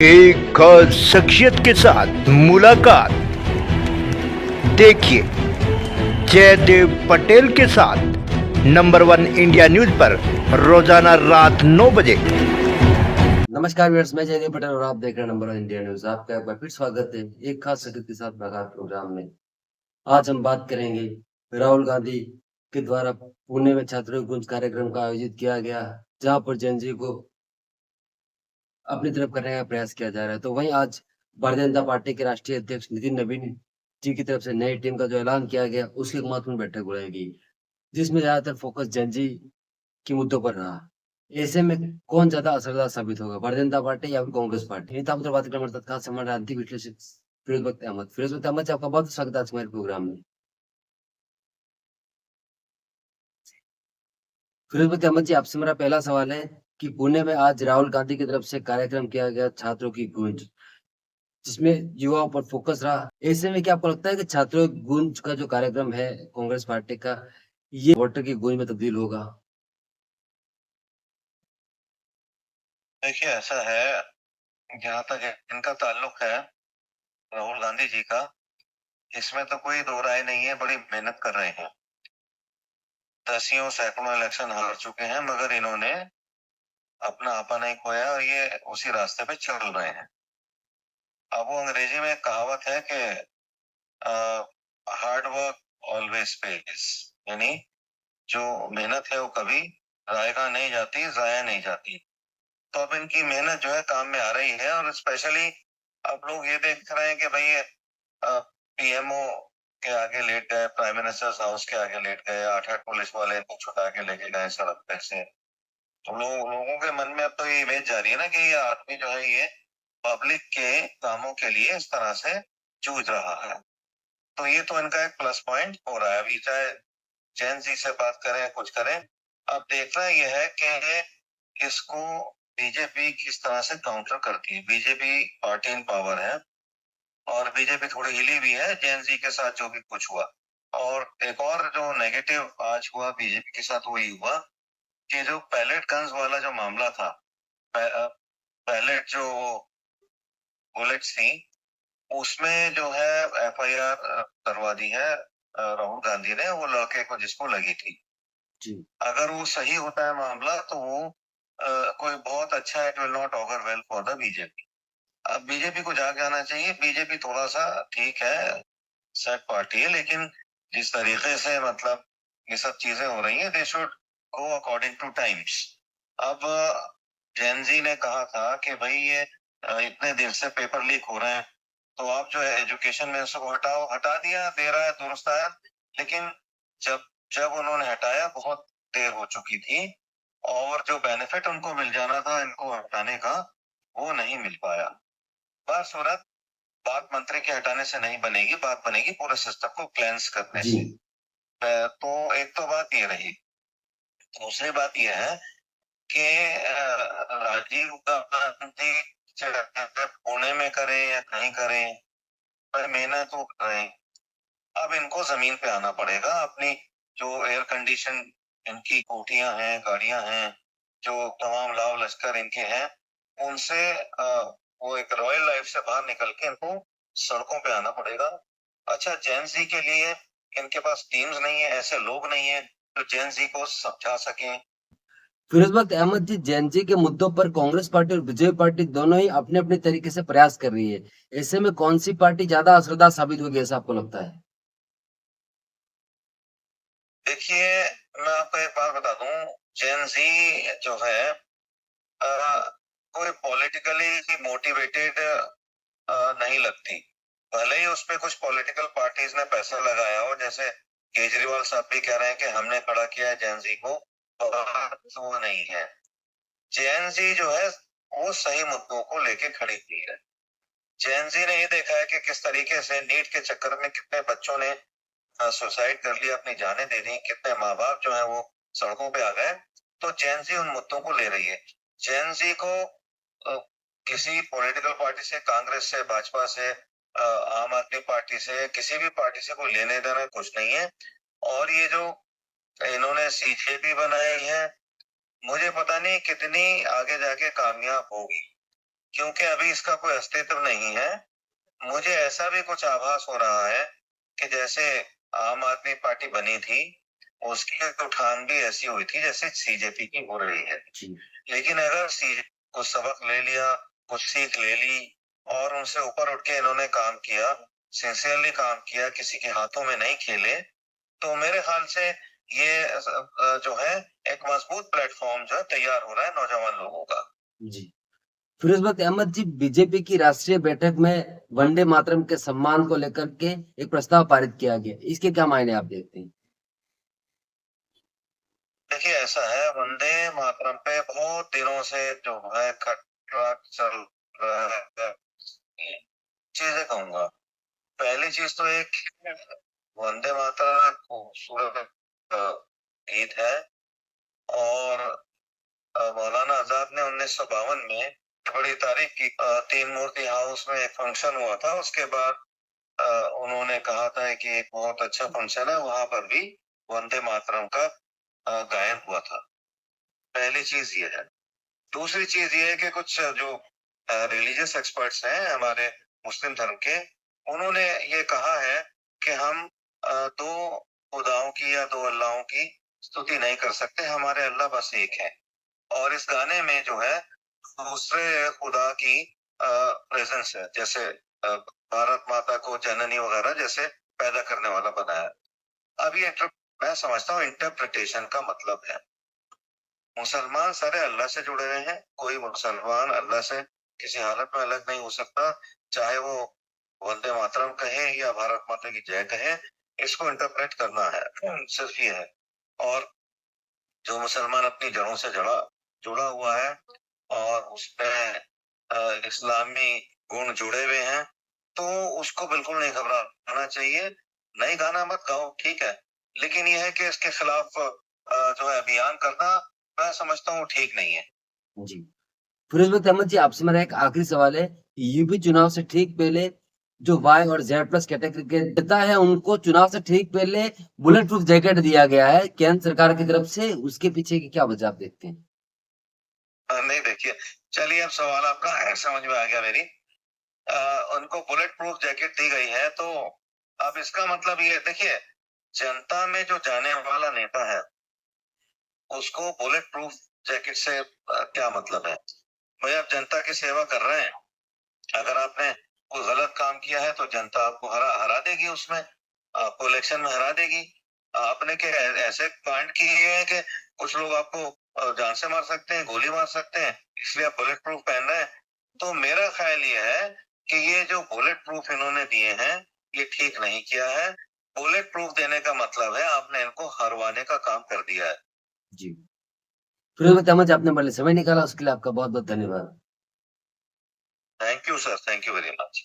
एक खास शख्सियत के साथ मुलाकात। देखिए जयदेव पटेल के साथ नंबर 1 इंडिया न्यूज पर रोजाना रात 9 बजे। नमस्कार व्यूअर्स, मैं जयदेव पटेल और आप देख रहे हैं नंबर 1 इंडिया न्यूज। आपका एक बार फिर स्वागत है एक खास शख्सियत के साथ मुलाकात प्रोग्राम में। आज हम बात करेंगे राहुल गांधी के द्वारा पुणे में छात्रों गूंज कार्यक्रम का आयोजित किया गया, जहां पर जनजी को अपनी तरफ करने का प्रयास किया जा रहा है। तो वहीं आज भारतीय जनता पार्टी के राष्ट्रीय अध्यक्ष नितिन नवीन जी की तरफ से नई टीम का जो ऐलान किया गया, उसकी एक महत्वपूर्ण बैठक बुलाई गई, जिसमें ज्यादातर फोकस जनजी के मुद्दों पर रहा। ऐसे में कौन ज्यादा असरदार साबित होगा, भारतीय जनता पार्टी या फिर कांग्रेस पार्टी? नहीं तो हम तो बात करें हमारे तत्काल सम्मान राजनीतिक विश्लेषक फिरोज बख्त अहमद जी, आपका बहुत स्वागत है आज हमारे प्रोग्राम में। फिरोज बख्त अहमद जी, आपसे मेरा पहला सवाल है कि पुणे में आज राहुल गांधी की तरफ से कार्यक्रम किया गया छात्रों की गूंज, जिसमें युवाओं पर फोकस रहा। ऐसे में क्या आपको लगता है कि छात्रों की गूंज का जो कार्यक्रम है कांग्रेस पार्टी का, ये वोटर की गूंज में तब्दील होगा? देखिए, ऐसा है, जहाँ तक इनका ताल्लुक है राहुल गांधी जी का, इसमें तो कोई दो राय नहीं है। बड़ी मेहनत कर रहे हैं, दसियों सैकड़ों इलेक्शन हार चुके हैं, मगर इन्होंने अपना आपा नहीं खोया और ये उसी रास्ते पे चल रहे हैं। अब वो अंग्रेजी में एक कहावत है कि हार्ड वर्क ऑलवेज पेज, यानी जो मेहनत है वो कभी रायगा नहीं जाती, जाया नहीं जाती। तो अब इनकी मेहनत जो है काम में आ रही है, और स्पेशली अब लोग ये देख रहे हैं कि भाई पीएमओ के आगे लेट गए, प्राइम मिनिस्टर्स हाउस के आगे लेट गए, 8-8 पुलिस वाले इनको छुटा के लेके गए सड़क पे से। तो लोगों के मन में अब तो ये इमेज जा रही है ना कि ये आदमी जो है ये पब्लिक के कामों के लिए इस तरह से जूझ रहा है। तो ये तो इनका एक प्लस पॉइंट हो रहा है। अभी चाहे जैन जी से बात करें, कुछ करें, अब देखना यह है कि इसको बीजेपी किस तरह से काउंटर करती है। बीजेपी पार्टी इन पावर है, और बीजेपी थोड़ी हिली भी है जैन जी के साथ जो भी कुछ हुआ। और एक और जो नेगेटिव आज हुआ बीजेपी के साथ, वही हुआ कि जो पैलेट गन्स वाला जो मामला था, पैलेट जो बुलेट्स थी, उसमें जो है एफआईआर करवा दी है राहुल गांधी ने, वो लड़के को जिसको लगी थी। जी। अगर वो सही होता है मामला, तो वो कोई बहुत अच्छा है, it will not auger well for the BJP. अब बीजेपी को जाग जाना चाहिए। बीजेपी थोड़ा सा ठीक है, सेट पार्टी है, लेकिन जिस तरीके से मतलब ये सब चीजें हो रही हैं, they should go according two times. अब जैन जी ने कहा था कि भाई ये इतने देर से पेपर लीक हो रहे हैं, तो आप जो है एजुकेशन मिनिस्टर को हटाओ। हटा दिया, दे रहा है दुरुस्त है, लेकिन जब जब उन्होंने हटाया बहुत देर हो चुकी थी, और जो बेनिफिट उनको मिल जाना था इनको हटाने का, वो नहीं मिल पाया। बस सूरत बात मंत्री के हटाने से नहीं बनेगी, बात बनेगी पूरे सिस्टम को क्लेंस करने जी। से। तो एक तो बात ये रही। दूसरी बात यह है कि राजीव गांधी चाहे पुणे में करें या कहीं करें, पर मेहनत वो कर रहे हैं। अब इनको जमीन पे आना पड़ेगा। अपनी जो एयर कंडीशन इनकी कोठियां हैं, गाड़ियां हैं, जो तमाम लाव लश्कर इनके हैं, उनसे वो एक रॉयल लाइफ से बाहर निकल के इनको सड़कों पे आना पड़ेगा। अच्छा, जेन जी के लिए इनके पास टीम्स नहीं है, ऐसे लोग नहीं है जो जेन जी को समझा सकें। फिरोज बख्त अहमद जी, जैन जी के मुद्दों पर कांग्रेस पार्टी और बीजेपी पार्टी दोनों ही अपने अपने तरीके से प्रयास कर रही है। ऐसे में कौन सी पार्टी ज्यादा असरदार साबित होगी, ऐसा आपको लगता है? देखिए, मैं आपको एक बात बता दूं, जेन जी जो है कोई पॉलिटिकली मोटिवेटेड नहीं लगती। भले ही उसपे कुछ पॉलिटिकल पार्टीज ने पैसा लगाया हो, जैसे केजरीवाल साहब भी कह रहे हैं कि हमने खड़ा किया है जैन जी को, और वो नहीं है। जैन जी जो है वो सही मुद्दों को लेके खड़ी की है। जैन जी ने ये देखा है कि किस तरीके से नीट के चक्कर में कितने बच्चों ने सुसाइड कर लिया, अपनी जानें दे दी, कितने माँ बाप जो है वो सड़कों पे आ गए। तो जैन जी उन मुद्दों को ले रही है। जैन जी को किसी पॉलिटिकल पार्टी से, कांग्रेस से, भाजपा से, आम आदमी पार्टी से, किसी भी पार्टी से कोई लेने देना कुछ नहीं है। और ये जो इन्होंने सीजेपी बनाई है, मुझे पता नहीं कितनी आगे जाके कामयाब होगी, क्योंकि अभी इसका कोई अस्तित्व नहीं है। मुझे ऐसा भी कुछ आभास हो रहा है कि जैसे आम आदमी पार्टी बनी थी, उसकी उठान भी ऐसी हुई थी जैसे सीजेपी की हो रही है। जी लेकिन अगर सीजेपी को सबक ले लिया, कुछ सीख ले ली और उनसे ऊपर उठ के इन्होंने काम किया, सिंसियरली काम किया, किसी के हाथों में नहीं खेले, तो मेरे ख्याल से ये जो है एक मजबूत प्लेटफॉर्म जो है तैयार हो रहा है नौजवान लोगों का। जी। फिरोजबाद अहमद जी, बीजेपी की राष्ट्रीय बैठक में वंदे मातरम के सम्मान को लेकर के एक प्रस्ताव पारित किया गया, इसके क्या मायने आप देखते हैं? देखिए ऐसा है, वंदे मातरम पे बहुत दिनों से जो है खटरा चल रहा है। चीजें कहूंगा, पहली चीज तो एक वंदे मातरम खूबसूरत गीत है और मौलाना आजाद ने 1952 में बड़ी तारीफ की। तीन मूर्ति हाउस में एक फंक्शन हुआ था, उसके बाद उन्होंने कहा था कि एक बहुत अच्छा फंक्शन है, वहां पर भी वंदे मातरम का गायन हुआ था। पहली चीज ये है। दूसरी चीज ये है कि कुछ जो रिलीजियस एक्सपर्ट्स हैं हमारे मुस्लिम धर्म के, उन्होंने ये कहा है कि हम दो खुदाओं की या दो अल्लाहों की स्तुति नहीं कर सकते, हमारे अल्लाह बस एक है। और इस गाने में जो है दूसरे खुदा की प्रेजेंस है, जैसे भारत माता को जननी वगैरह जैसे पैदा करने वाला बनाया। अब ये मैं समझता हूँ इंटरप्रिटेशन का मतलब है। मुसलमान सारे अल्लाह से जुड़े हुए हैं, कोई मुसलमान अल्लाह से किसी हालत में अलग नहीं हो सकता, चाहे वो वंदे मातरम कहे या भारत माता की जय कहे, इसको इंटरप्रेट करना है, सिर्फ ये है। और जो मुसलमान अपनी जड़ों से जुड़ा हुआ है और उसमें इस्लामी गुण जुड़े हुए हैं, तो उसको बिल्कुल नहीं घबराना चाहिए। नहीं गाना मत गाओ, ठीक है, लेकिन यह है कि इसके खिलाफ जो है अभियान करना, मैं समझता हूँ ठीक नहीं है। जी। फिरोजबाद अहमद जी, आपसे मेरा एक आखिरी सवाल है। यूपी चुनाव से ठीक पहले जो वाई और जेड प्लस कैटेगरी के नेता है, उनको चुनाव से ठीक पहले बुलेट प्रूफ जैकेट दिया गया है केंद्र सरकार की तरफ से, उसके पीछे की क्या वजह आप देखते हैं? नहीं देखिए, चलिए अब सवाल आपका समझ में आ गया मेरी। उनको बुलेट प्रूफ जैकेट दी गई है, तो अब इसका मतलब ये देखिए, जनता में जो जाने वाला नेता है उसको बुलेट प्रूफ जैकेट से क्या मतलब है? भाई आप जनता की सेवा कर रहे हैं, अगर आपने कोई गलत काम किया है तो जनता आपको हरा देगी, उसमें आपको इलेक्शन में हरा देगी। आपने के ऐसे कांड किए हैं कि कुछ लोग आपको जान से मार सकते हैं, गोली मार सकते हैं, इसलिए आप बुलेट प्रूफ पहन रहे हैं। तो मेरा ख्याल ये है कि ये जो बुलेट प्रूफ इन्होंने दिए हैं, ये ठीक नहीं किया है। बुलेट प्रूफ देने का मतलब है आपने इनको हरवाने का काम कर दिया है। जी। फिरोजबाद अहमद जी, आपने मेरे लिए समय निकाला, उसके लिए आपका बहुत बहुत धन्यवाद। Thank you sir, thank you very much.